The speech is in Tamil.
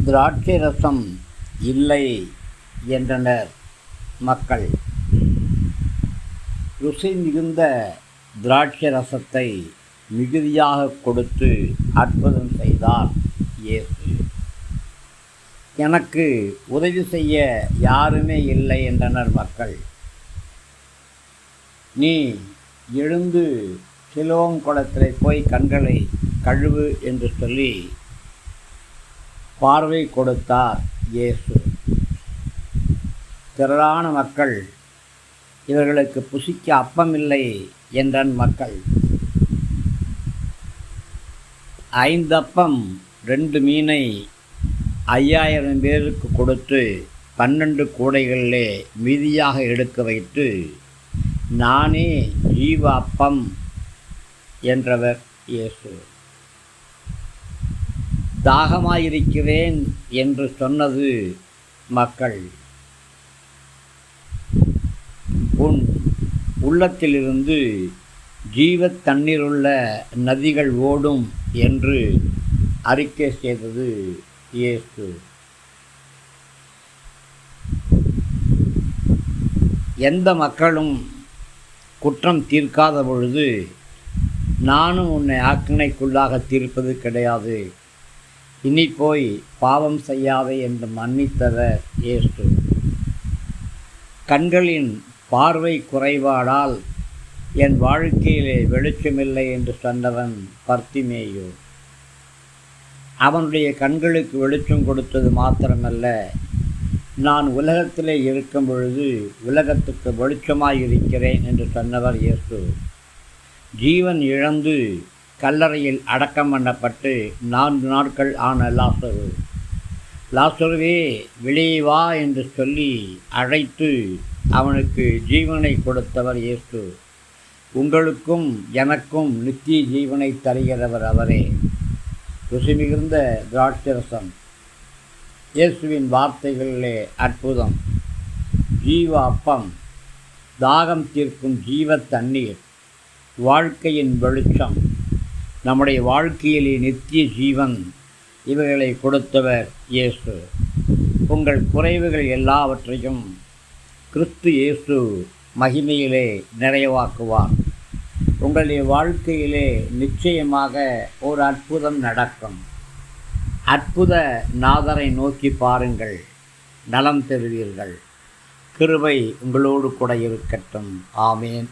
திராட்சை ரசம் இல்லை என்றனர் மக்கள். ருசி மிகுந்த திராட்சை ரசத்தை மிகுதியாக கொடுத்து அற்புதம் செய்தார் இயேசு. எனக்கு உதவி செய்ய யாருமே இல்லை என்றனர் மக்கள். நீ எழுந்து சிலோம் குளத்தில் போய் கண்களை கழுவு என்று சொல்லி பார்வை கொடுத்தார் இயேசு. திரளான மக்கள், இவர்களுக்கு புசிக்க அப்பமில்லை என்றன் மக்கள். 5 அப்பம் 2 மீனை 5000 பேருக்கு கொடுத்து 12 கூடைகளிலே மீதியாக எடுக்க வைத்து, நானே ஜீவ அப்பம் என்றவர் இயேசு. தாகமாயிருக்கிறேன் என்று சொன்னது மக்கள். உன் உள்ளத்திலிருந்து ஜீவ தண்ணீருள்ள நதிகள் ஓடும் என்று அறிக்கை செய்தது இயேசு. எந்த மக்களும் குற்றம் தீர்க்காத பொழுது நானும் உன்னை ஆக்கினைக்குள்ளாக தீர்ப்பது கிடையாது, இனி போய் பாவம் செய்யாதே என்று மன்னித்தவர் இயேசு. கண்களின் பார்வை குறைபாடால் என் வாழ்க்கையிலே வெளிச்சமில்லை என்று சொன்னவன் பர்த்திமேயு. அவனுடைய கண்களுக்கு வெளிச்சம் கொடுத்தது மாத்திரமல்ல, நான் உலகத்திலே இருக்கும் பொழுது உலகத்துக்கு வெளிச்சமாயிருக்கிறேன் என்று சொன்னவர் இயேசு. ஜீவன் இழந்து கல்லறையில் அடக்கம் பண்ணப்பட்டு 4 நாட்கள் ஆன லாசருவே வெளியே வா என்று சொல்லி அழைத்து அவனுக்கு ஜீவனை கொடுத்தவர் இயேசு. உங்களுக்கும் எனக்கும் நித்திய ஜீவனை தருகிறவர் அவரே. ருசி மிகுந்த திராட்சரசம், இயேசுவின் வார்த்தைகளிலே அற்புதம், ஜீவ அப்பம், தாகம் தீர்க்கும் ஜீவ தண்ணீர், வாழ்க்கையின் வெளிச்சம், நம்முடைய வாழ்க்கையிலே நித்திய ஜீவன், இவைகளை கொடுத்தவர் இயேசு. உங்கள் குறைவுகள் எல்லாவற்றையும் கிறிஸ்து இயேசு மகிமையிலே நிறைவாக்குவார். உங்களுடைய வாழ்க்கையிலே நிச்சயமாக ஒரு அற்புதம் நடக்கும். அற்புத நாதரை நோக்கி பாருங்கள், நலம் பெறுவீர்கள். கிருபை உங்களோடு கூட இருக்கட்டும். ஆமேன்.